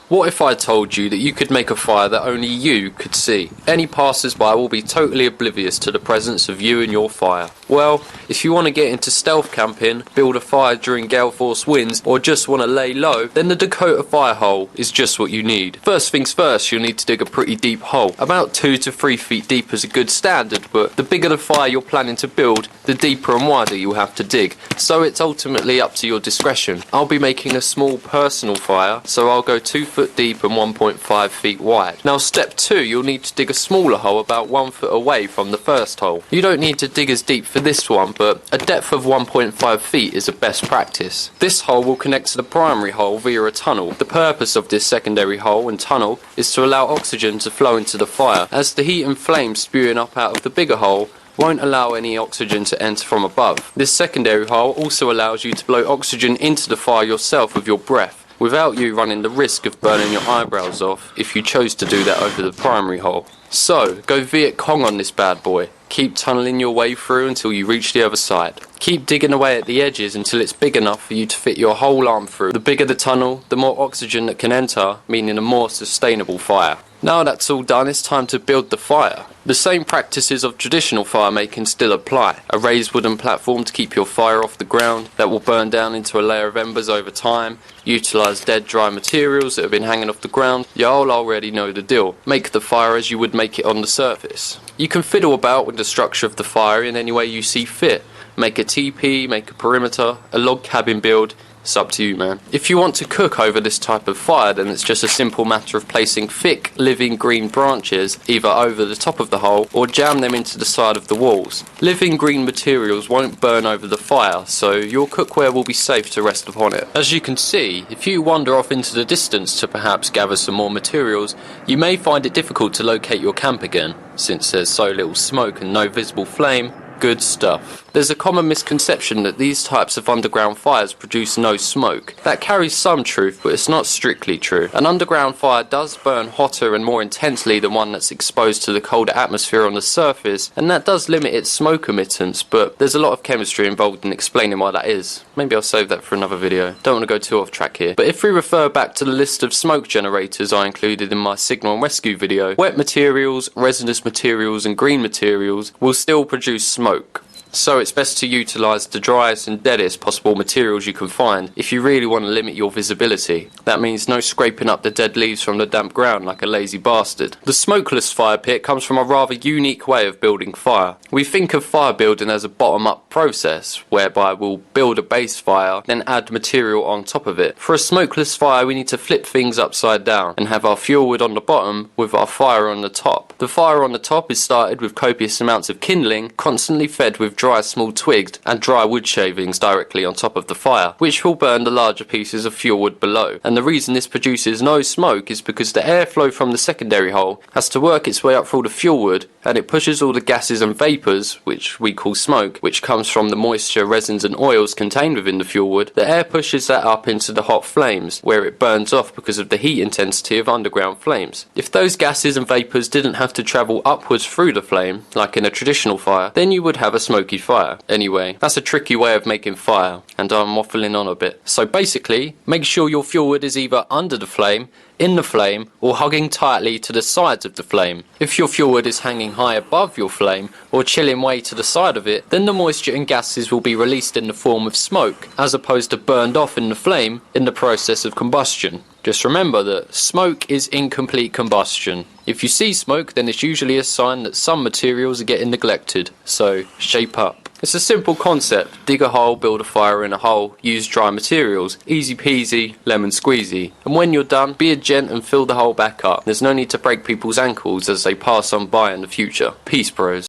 What if I told you that you could make a fire that only you could see? Any passers-by will be totally oblivious to the presence of you and your fire. Well, if you want to get into stealth camping, build a fire during gale force winds, or just want to lay low, then the Dakota Fire Hole is just what you need. First things first, you'll need to dig a pretty deep hole. About 2 to 3 feet deep is a good standard, but the bigger the fire you're planning to build, the deeper and wider you'll have to dig. So it's ultimately up to your discretion. I'll be making a small personal fire, so I'll go 2 foot deep and 1.5 feet wide. Now step 2, you'll need to dig a smaller hole about 1 foot away from the first hole. You don't need to dig as deep for this one, but a depth of 1.5 feet is a best practice. This hole will connect to the primary hole via a tunnel. The purpose of this secondary hole and tunnel is to allow oxygen to flow into the fire, as the heat and flame spewing up out of the bigger hole won't allow any oxygen to enter from above. This secondary hole also allows you to blow oxygen into the fire yourself with your breath, without you running the risk of burning your eyebrows off if you chose to do that over the primary hole. So, go Viet Cong on this bad boy. Keep tunnelling your way through until you reach the other side. Keep digging away at the edges until it's big enough for you to fit your whole arm through. The bigger the tunnel, the more oxygen that can enter, meaning a more sustainable fire. Now that's all done, it's time to build the fire. The same practices of traditional fire making still apply. A raised wooden platform to keep your fire off the ground that will burn down into a layer of embers over time. Utilise dead dry materials that have been hanging off the ground. Y'all already know the deal. Make the fire as you would make it on the surface. You can fiddle about with the structure of the fire in any way you see fit. Make a teepee, make a perimeter, a log cabin build. It's up to you, man. If you want to cook over this type of fire, then it's just a simple matter of placing thick, living green branches either over the top of the hole or jam them into the side of the walls. Living green materials won't burn over the fire, so your cookware will be safe to rest upon it. As you can see, if you wander off into the distance to perhaps gather some more materials, you may find it difficult to locate your camp again, since there's so little smoke and no visible flame. Good stuff. There's a common misconception that these types of underground fires produce no smoke. That carries some truth, but it's not strictly true. An underground fire does burn hotter and more intensely than one that's exposed to the colder atmosphere on the surface, and that does limit its smoke emittance, but there's a lot of chemistry involved in explaining why that is. Maybe I'll save that for another video. Don't want to go too off track here. But if we refer back to the list of smoke generators I included in my signal and rescue video, wet materials, resinous materials and green materials will still produce smoke. So it's best to utilise the driest and deadest possible materials you can find if you really want to limit your visibility. That means no scraping up the dead leaves from the damp ground like a lazy bastard. The Smokeless Fire Pit comes from a rather unique way of building fire. We think of fire building as a bottom-up process, whereby we'll build a base fire, then add material on top of it. For a smokeless fire, we need to flip things upside down and have our fuel wood on the bottom with our fire on the top. The fire on the top is started with copious amounts of kindling, constantly fed with dry small twigs and dry wood shavings directly on top of the fire, which will burn the larger pieces of fuel wood below. And the reason this produces no smoke is because the airflow from the secondary hole has to work its way up through the fuel wood, and it pushes all the gases and vapours, which we call smoke, which comes from the moisture, resins and oils contained within the fuel wood. The air pushes that up into the hot flames, where it burns off because of the heat intensity of underground flames. If those gases and vapours didn't have to travel upwards through the flame, like in a traditional fire, then you would have a smoky fire. Anyway, that's a tricky way of making fire, and I'm waffling on a bit. So basically, make sure your fuel wood is either under the flame, in the flame, or hugging tightly to the sides of the flame. If your fuel wood is hanging high above your flame, or chilling way to the side of it, then the moisture and gases will be released in the form of smoke, as opposed to burned off in the flame in the process of combustion. Just remember that smoke is incomplete combustion. If you see smoke, then it's usually a sign that some materials are getting neglected, so shape up. It's a simple concept. Dig a hole, build a fire in a hole, use dry materials. Easy peasy, lemon squeezy. And when you're done, be a gent and fill the hole back up. There's no need to break people's ankles as they pass on by in the future. Peace, bros.